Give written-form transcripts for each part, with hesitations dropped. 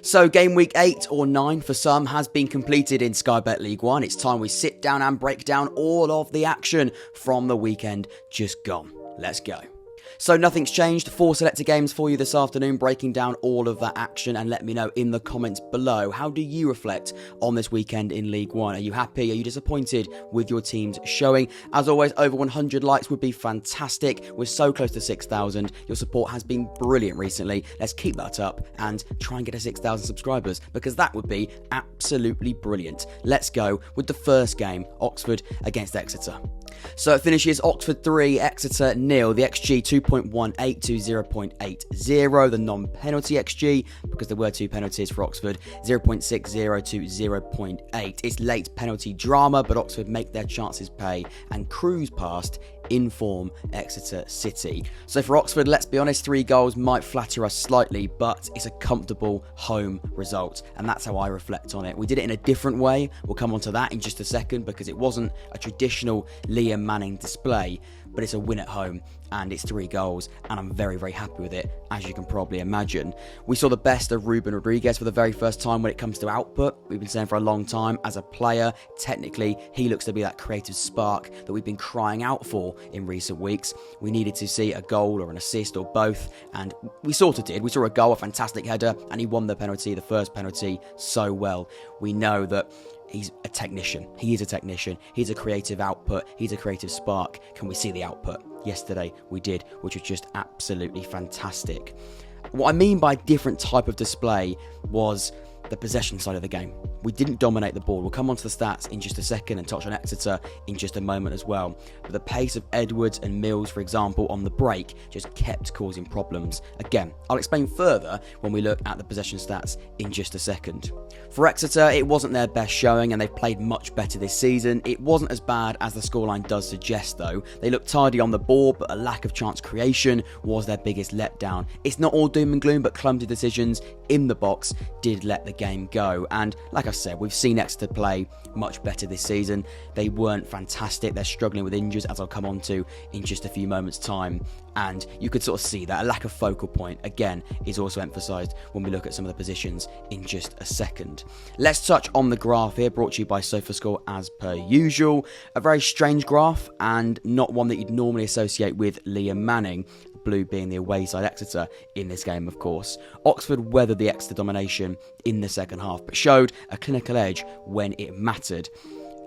So game week 8 or 9 for some has been completed in Sky Bet League 1. It's time we sit down and break down all of the action from the weekend just gone. Let's go. So nothing's changed, 4 selected games for you this afternoon, breaking down all of that action, and let me know in the comments below, how do you reflect on this weekend in League 1? Are you happy? Are you disappointed with your team's showing? As always, over 100 likes would be fantastic. We're so close to 6,000. Your support has been brilliant recently. Let's keep that up and try and get to 6,000 subscribers, because that would be absolutely brilliant. Let's go with the first game, Oxford against Exeter. So it finishes Oxford 3, Exeter 0. The XG 2.18 to 0.80. The non-penalty XG, because there were 2 penalties for Oxford, 0.60 to 0.8. It's late penalty drama, but Oxford make their chances pay and cruise past in form Exeter City. So for Oxford, let's be honest, 3 goals might flatter us slightly, but it's a comfortable home result, and that's how I reflect on it. We did it in a different way. We'll come on to that in just a second, because it wasn't a traditional Liam Manning display, but it's a win at home, and it's 3 goals, and I'm very, very happy with it, as you can probably imagine. We saw the best of Ruben Rodriguez for the very first time when it comes to output. We've been saying for a long time, as a player, technically, he looks to be that creative spark that we've been crying out for in recent weeks. We needed to see a goal or an assist or both, and we sort of did. We saw a goal, a fantastic header, and he won the penalty, the first penalty, so well. We know that he's a technician. He is a technician. He's a creative output. He's a creative spark. Can we see the output? Yesterday we did, which was just absolutely fantastic. What I mean by different type of display was the possession side of the game. We didn't dominate the ball. We'll come on to the stats in just a second and touch on Exeter in just a moment as well. But the pace of Edwards and Mills, for example, on the break just kept causing problems. Again, I'll explain further when we look at the possession stats in just a second. For Exeter, it wasn't their best showing, and they've played much better this season. It wasn't as bad as the scoreline does suggest, though. They looked tidy on the ball, but a lack of chance creation was their biggest letdown. It's not all doom and gloom, but clumsy decisions in the box did let the game go. And like I said, we've seen Exeter play much better this season. They weren't fantastic. They're struggling with injuries, as I'll come on to in just a few moments' time. And you could sort of see that a lack of focal point, again, is also emphasised when we look at some of the positions in just a second. Let's touch on the graph here, brought to you by SofaScore as per usual. A very strange graph, and not one that you'd normally associate with Liam Manning. Blue being the away side Exeter in this game, of course. Oxford weathered the Exeter domination in the second half, but showed a clinical edge when it mattered.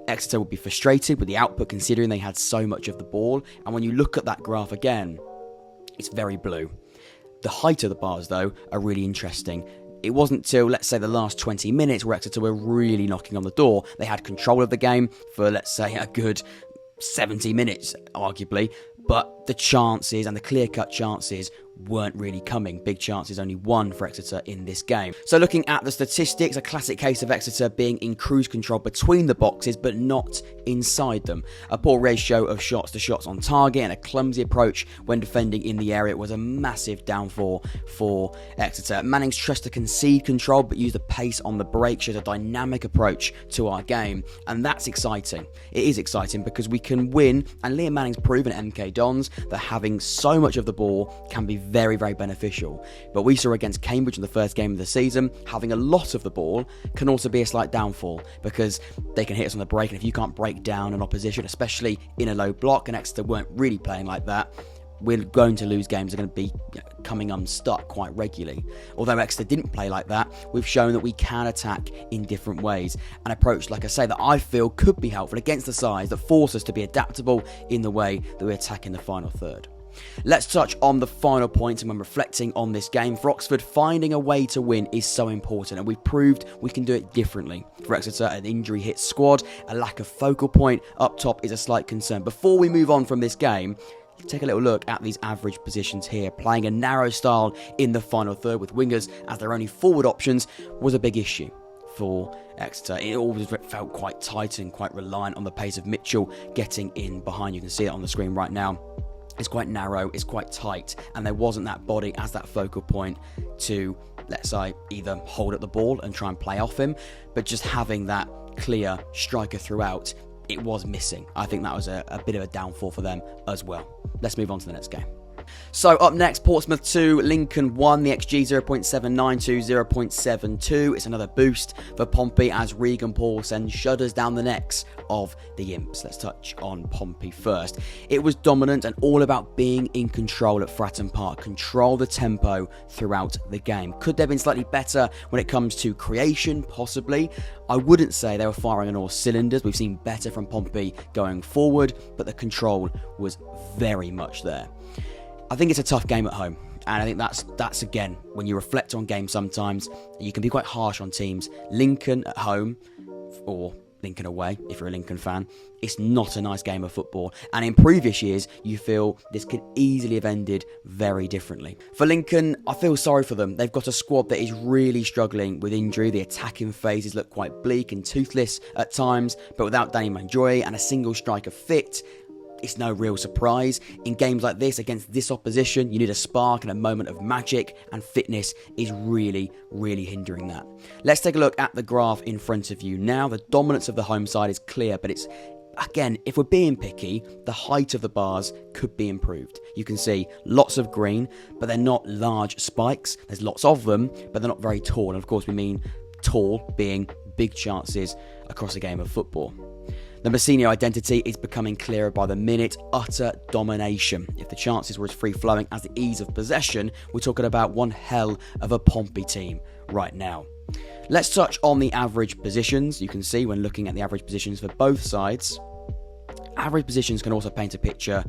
Exeter would be frustrated with the output, considering they had so much of the ball, and when you look at that graph again, it's very blue. The height of the bars, though, are really interesting. It wasn't till, let's say, the last 20 minutes where Exeter were really knocking on the door. They had control of the game for, let's say, a good 70 minutes, arguably, but the chances and the clear-cut chances weren't really coming. Big chances, only 1 for Exeter in this game. So looking at the statistics, a classic case of Exeter being in cruise control between the boxes but not inside them. A poor ratio of shots to shots on target and a clumsy approach when defending in the area was a massive downfall for Exeter. Manning's trust to concede control but use the pace on the break shows a dynamic approach to our game, and that's exciting. It is exciting because we can win, and Liam Manning's proven at MK Dons that having so much of the ball can be very, very beneficial. But we saw against Cambridge in the first game of the season, having a lot of the ball can also be a slight downfall, because they can hit us on the break, and if you can't break down an opposition, especially in a low block, and Exeter weren't really playing like that, we're going to lose games. They're going to be coming unstuck quite regularly. Although Exeter didn't play like that, we've shown that we can attack in different ways. An approach, like I say, that I feel could be helpful against the sides that force us to be adaptable in the way that we attack in the final third. Let's touch on the final point, and when reflecting on this game, for Oxford, finding a way to win is so important, and we've proved we can do it differently. For Exeter, an injury-hit squad, a lack of focal point up top is a slight concern. Before we move on from this game, take a little look at these average positions here. Playing a narrow style in the final third with wingers as their only forward options was a big issue for Exeter. It always felt quite tight and quite reliant on the pace of Mitchell getting in behind. You can see it on the screen right now. It's quite narrow, it's quite tight, and there wasn't that body as that focal point to, let's say, either hold at the ball and try and play off him, but just having that clear striker throughout, it was missing. I think that was a bit of a downfall for them as well. Let's move on to the next game. So up next, Portsmouth 2, Lincoln 1, the XG 0.79 to 0.72. It's another boost for Pompey as Regan Paul sends shudders down the necks of the Imps. Let's touch on Pompey first. It was dominant and all about being in control at Fratton Park. Control the tempo throughout the game. Could they have been slightly better when it comes to creation? Possibly. I wouldn't say they were firing on all cylinders. We've seen better from Pompey going forward, but the control was very much there. I think it's a tough game at home, and I think that's again, when you reflect on games sometimes, you can be quite harsh on teams. Lincoln at home, or Lincoln away, if you're a Lincoln fan, it's not a nice game of football, and in previous years, you feel this could easily have ended very differently. For Lincoln, I feel sorry for them. They've got a squad that is really struggling with injury. The attacking phases look quite bleak and toothless at times, but without Danny Manjoy and a single striker fit, it's no real surprise. In games like this, against this opposition, you need a spark and a moment of magic, and fitness is really, really hindering that. Let's take a look at the graph in front of you now. The dominance of the home side is clear, but it's, again, if we're being picky, the height of the bars could be improved. You can see lots of green, but they're not large spikes. There's lots of them, but they're not very tall. And of course, we mean tall being big chances across a game of football. The Messina identity is becoming clearer by the minute. Utter domination. If the chances were as free-flowing as the ease of possession, we're talking about one hell of a Pompey team right now. Let's touch on the average positions. You can see when looking at the average positions for both sides, average positions can also paint a picture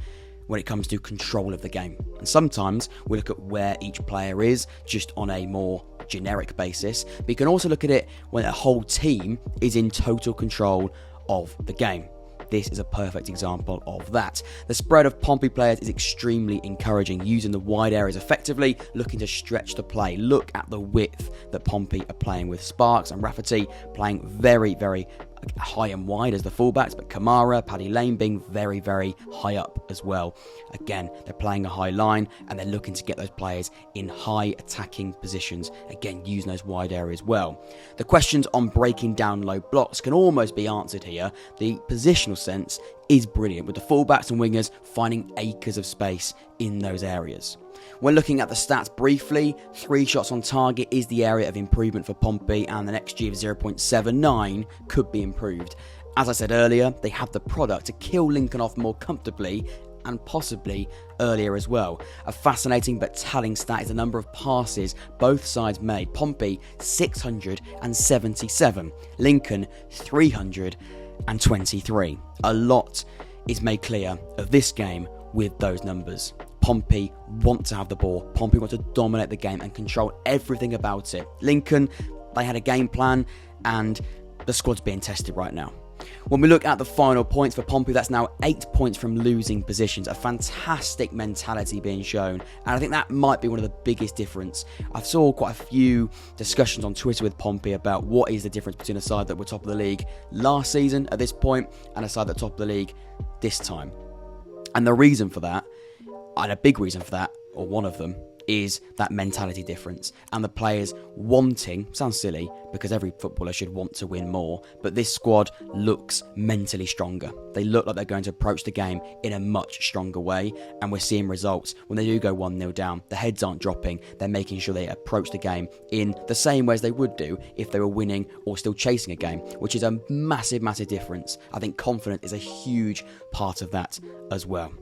when it comes to control of the game. And sometimes we look at where each player is just on a more generic basis, but you can also look at it when a whole team is in total control of the game. This is a perfect example of that. The spread of Pompey players is extremely encouraging, using the wide areas effectively, looking to stretch the play. Look at the width that Pompey are playing with. Sparks and Rafferty playing very, very high and wide as the fullbacks, but Kamara, Paddy Lane being very, very high up as well. Again, they're playing a high line and they're looking to get those players in high attacking positions, again using those wide areas well. The questions on breaking down low blocks can almost be answered here. The positional sense is brilliant, with the fullbacks and wingers finding acres of space in those areas. When looking at the stats briefly, 3 shots on target is the area of improvement for Pompey, and the XG of 0.79 could be improved. As I said earlier, they have the product to kill Lincoln off more comfortably and possibly earlier as well. A fascinating but telling stat is the number of passes both sides made. Pompey 677, Lincoln 323. A lot is made clear of this game with those numbers. Pompey want to have the ball. Pompey want to dominate the game and control everything about it. Lincoln, they had a game plan and the squad's being tested right now. When we look at the final points for Pompey, that's now 8 points from losing positions. A fantastic mentality being shown, and I think that might be one of the biggest difference. I saw quite a few discussions on Twitter with Pompey about what is the difference between a side that were top of the league last season at this point and a side that's top of the league this time. And the reason for that, and a big reason for that, or one of them, is that mentality difference and the players wanting, sounds silly because every footballer should want to win more, but this squad looks mentally stronger. They look like they're going to approach the game in a much stronger way, and we're seeing results. When they do go 1-0 down, the heads aren't dropping. They're making sure they approach the game in the same way as they would do if they were winning or still chasing a game, which is a massive, massive difference. I think confidence is a huge part of that as well.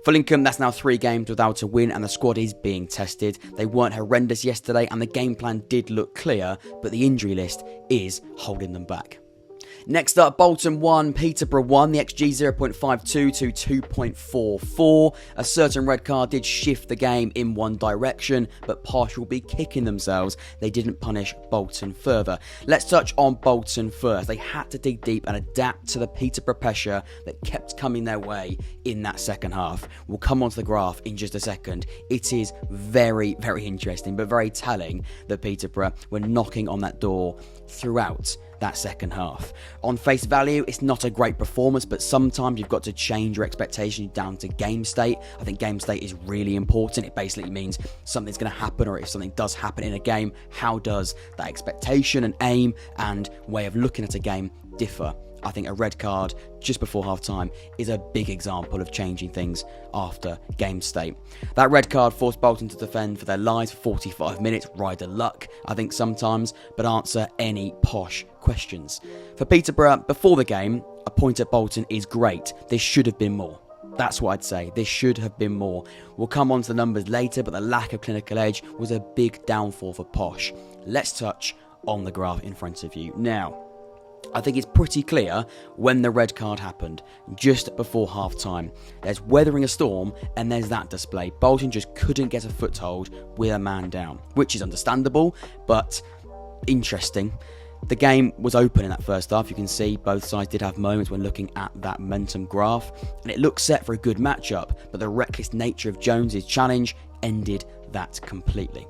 For Lincoln, that's now 3 games without a win, and the squad is being tested. They weren't horrendous yesterday, and the game plan did look clear, but the injury list is holding them back. Next up, Bolton 1, Peterborough 1, the XG 0.52 to 2.44. A certain red card did shift the game in one direction, but Partial will be kicking themselves. They didn't punish Bolton further. Let's touch on Bolton first. They had to dig deep and adapt to the Peterborough pressure that kept coming their way in that second half. We'll come onto the graph in just a second. It is very, very interesting, but very telling that Peterborough were knocking on that door throughout that second half. On face value, it's not a great performance, but sometimes you've got to change your expectations down to game state. I think game state is really important. It basically means something's going to happen, or if something does happen in a game, how does that expectation and aim and way of looking at a game differ I think a red card just before half-time is a big example of changing things after game state. That red card forced Bolton to defend for their lives for 45 minutes, ride the luck, I think sometimes, but answer any posh questions. For Peterborough, before the game, a point at Bolton is great. This should have been more. That's what I'd say. This should have been more. We'll come on to the numbers later, but the lack of clinical edge was a big downfall for Posh. Let's touch on the graph in front of you. Now, I think it's pretty clear when the red card happened, just before half-time. There's weathering a storm, and there's that display. Bolton just couldn't get a foothold with a man down, which is understandable, but interesting. The game was open in that first half. You can see both sides did have moments when looking at that momentum graph, and it looked set for a good matchup, but the reckless nature of Jones's challenge ended that completely.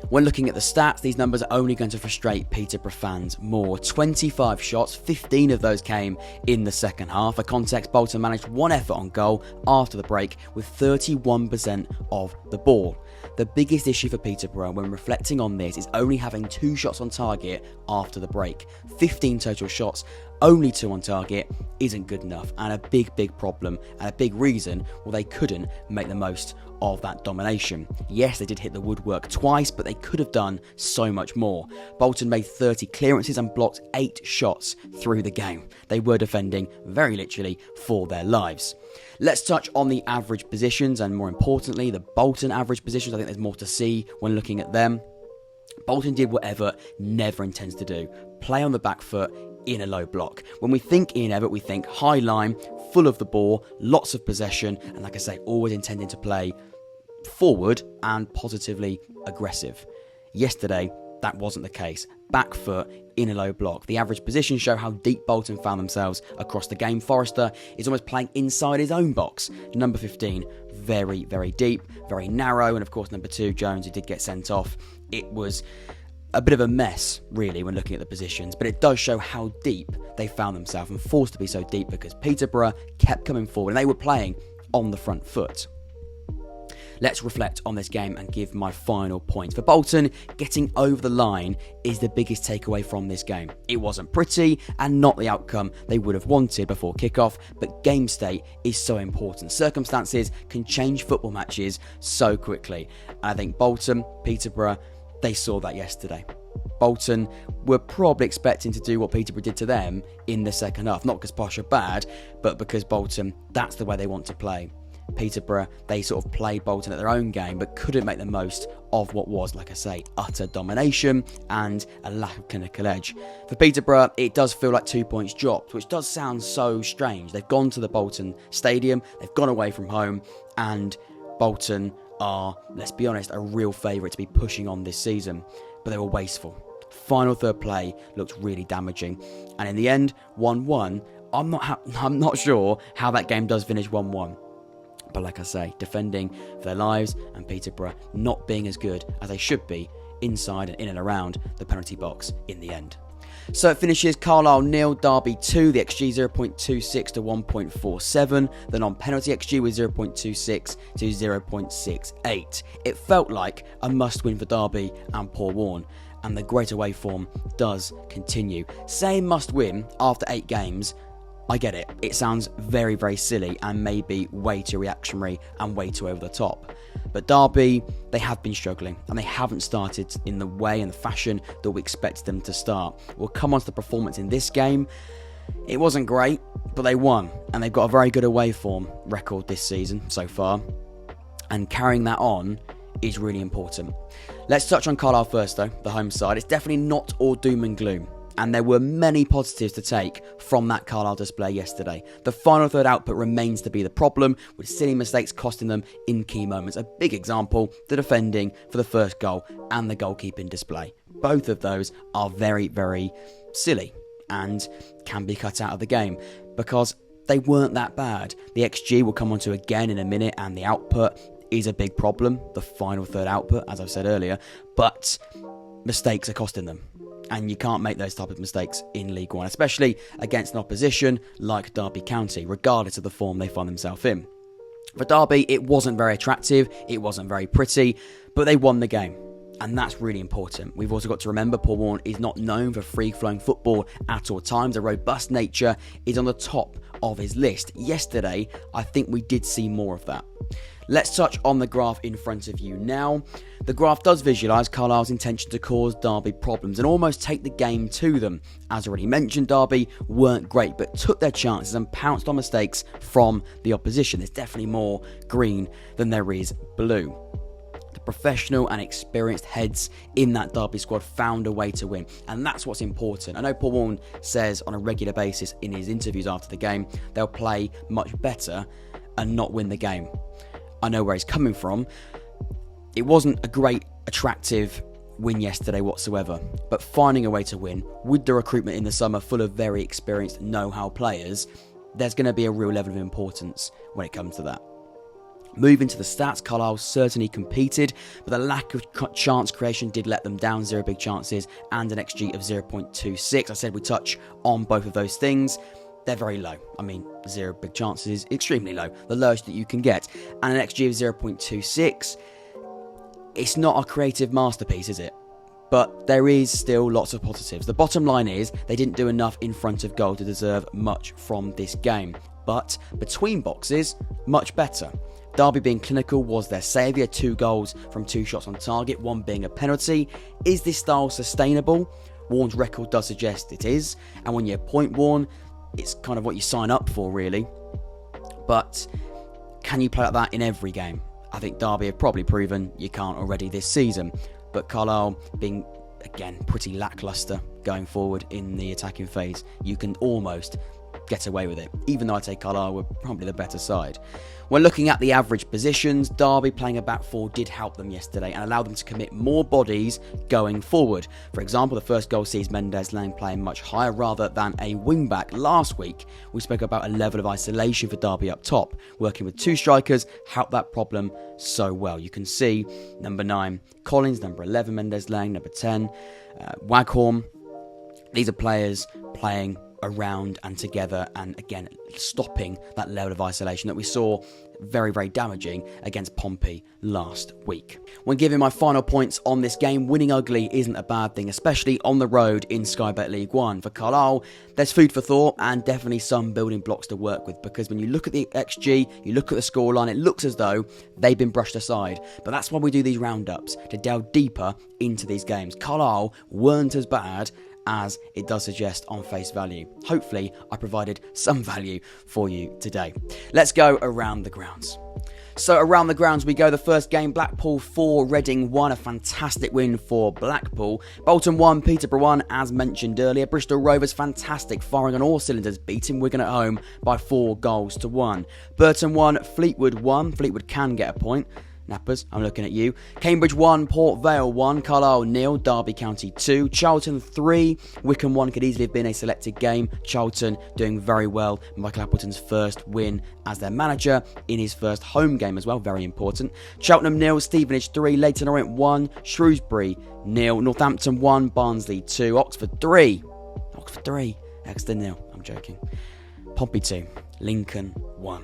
When looking at the stats, these numbers are only going to frustrate Peterborough fans more. 25 shots, 15 of those came in the second half. For context, Bolton managed one effort on goal after the break with 31% of the ball. The biggest issue for Peterborough when reflecting on this is only having 2 shots on target after the break. 15 total shots, only 2 on target isn't good enough, and a big problem and a big reason why they couldn't make the most of that domination. Yes, they did hit the woodwork twice, but they could have done so much more. Bolton made 30 clearances and blocked 8 shots through the game. They were defending very literally for their lives. Let's touch on the average positions, and more importantly, the Bolton average positions. I think there's more to see when looking at them. Bolton did what Everett never intends to do: play on the back foot in a low block. When we think Ian Everett, we think high line, full of the ball, lots of possession, and like I say, always intending to play forward and positively aggressive. Yesterday, that wasn't the case. Back foot in a low block. The average positions show how deep Bolton found themselves across the game. Forrester is almost playing inside his own box. Number 15, very deep, very narrow, and of course number 2, Jones, who did get sent off. It was a bit of a mess, really, when looking at the positions, but it does show how deep they found themselves, and forced to be so deep because Peterborough kept coming forward and they were playing on the front foot. Let's reflect on this game and give my final point. For Bolton, getting over the line is the biggest takeaway from this game. It wasn't pretty and not the outcome they would have wanted before kickoff, but game state is so important. Circumstances can change football matches so quickly. And I think Bolton, Peterborough, they saw that yesterday. Bolton were probably expecting to do what Peterborough did to them in the second half. Not because Posh are bad, but because Bolton, that's the way they want to play. Peterborough, they sort of played Bolton at their own game, but couldn't make the most of what was, like I say, utter domination and a lack of clinical edge. For Peterborough, it does feel like 2 points dropped, which does sound so strange. They've gone to the Bolton Stadium, they've gone away from home, and Bolton are, let's be honest, a real favourite to be pushing on this season, but they were wasteful. Final third play looked really damaging, and in the end, 1-1. I'm not sure how that game does finish 1-1. But like I say, defending for their lives, and Peterborough not being as good as they should be inside and in and around the penalty box in the end. So it finishes Carlisle 0, Derby 2, the XG 0.26 to 1.47, the non-penalty XG was 0.26 to 0.68. It felt like a must-win for Derby and Paul Warne, and the great away form does continue. Saying must-win after 8 games, I get it. It sounds very silly and maybe way too reactionary and way too over the top. But Derby, they have been struggling and they haven't started in the way and the fashion that we expected them to start. We'll come on to the performance in this game. It wasn't great, but they won, and they've got a very good away form record this season so far, and carrying that on is really important. Let's touch on Carlisle first though, the home side. It's definitely not all doom and gloom, and there were many positives to take from that Carlisle display yesterday. The final third output remains to be the problem, with silly mistakes costing them in key moments. A big example, the defending for the first goal and the goalkeeping display. Both of those are very silly and can be cut out of the game because they weren't that bad. The XG we'll come on to again in a minute, and the output is a big problem, the final third output, as I've said earlier, but mistakes are costing them. And you can't make those type of mistakes in League One, especially against an opposition like Derby County, regardless of the form they find themselves in. For Derby, it wasn't very attractive, it wasn't very pretty, but they won the game. And that's really important. We've also got to remember Paul Warne is not known for free-flowing football at all times. A robust nature is on the top of his list. Yesterday, I think we did see more of that. Let's touch on the graph in front of you now. The graph does visualise Carlisle's intention to cause Derby problems and almost take the game to them. As already mentioned, Derby weren't great, but took their chances and pounced on mistakes from the opposition. There's definitely more green than there is blue. The professional and experienced heads in that Derby squad found a way to win, and that's what's important. I know Paul Warne says on a regular basis in his interviews after the game they'll play much better and not win the game. I know where he's coming from. It wasn't a great, attractive win yesterday whatsoever, but finding a way to win with the recruitment in the summer full of very experienced know-how players, there's going to be a real level of importance when it comes to that. Moving to the stats, Carlisle certainly competed, but the lack of chance creation did let them down. 0 big chances and an XG of 0.26. I said we touch on both of those things. They're very low. I mean, 0 big chances is extremely low, the lowest that you can get. And an XG of 0.26, it's not a creative masterpiece, is it? But there is still lots of positives. The bottom line is they didn't do enough in front of goal to deserve much from this game. But between boxes, much better. Derby being clinical was their saviour. 2 goals from 2 shots on target, 1 being a penalty. Is this style sustainable? Warne's record does suggest it is. And when you appoint Warne, it's kind of what you sign up for, really. But can you play like that in every game? I think Derby have probably proven you can't already this season. But Carlisle being, again, pretty lacklustre going forward in the attacking phase, you can almost get away with it, even though I'd say Carlisle were probably the better side. When looking at the average positions, Derby playing a back 4 did help them yesterday and allow them to commit more bodies going forward. For example, the first goal sees Mendez-Laing playing much higher rather than a wing-back. Last week, we spoke about a level of isolation for Derby up top. Working with 2 strikers helped that problem so well. You can see number 9, Collins, number 11, Mendez-Laing, number 10, Wycombe. These are players playing around and together and again stopping that level of isolation that we saw very, very damaging against Pompey last week. When giving my final points on this game, winning ugly isn't a bad thing, especially on the road in Sky Bet League One. For Carlisle, there's food for thought and definitely some building blocks to work with, because when you look at the XG, you look at the scoreline, it looks as though they've been brushed aside. But that's why we do these roundups, to delve deeper into these games. Carlisle weren't as bad as it does suggest on face value. Hopefully, I provided some value for you today. Let's go around the grounds. So around the grounds we go. The first game, Blackpool 4, Reading 1. A fantastic win for Blackpool. Bolton 1, Peterborough 1, as mentioned earlier. Bristol Rovers, fantastic, firing on all cylinders, beating Wigan at home by 4 goals to 1. Burton 1, Fleetwood 1. Fleetwood can get a point. Nappers, I'm looking at you. Cambridge 1, Port Vale 1, Carlisle 0, Derby County 2, Charlton 3, Wycombe 1 could easily have been a selected game. Charlton doing very well. Michael Appleton's first win as their manager in his first home game as well, very important. Cheltenham 0, Stevenage 3, Leyton Orient 1, Shrewsbury 0, Northampton 1, Barnsley 2, Oxford 3, Exeter 0, I'm joking. Pompey 2, Lincoln 1.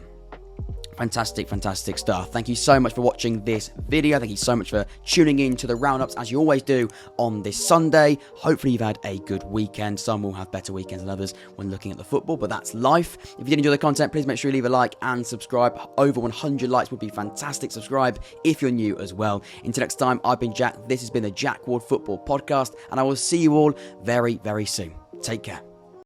Fantastic stuff. Thank you so much for watching this video. Thank you so much for tuning in to the roundups as you always do on this Sunday. Hopefully you've had a good weekend. Some will have better weekends than others when looking at the football, but that's life. If you did enjoy the content, please make sure you leave a like and subscribe. Over 100 likes would be fantastic. Subscribe if you're new as well. Until next time, I've been Jack. This has been the Jack Ward Football Podcast, and I will see you all very, very soon. Take care.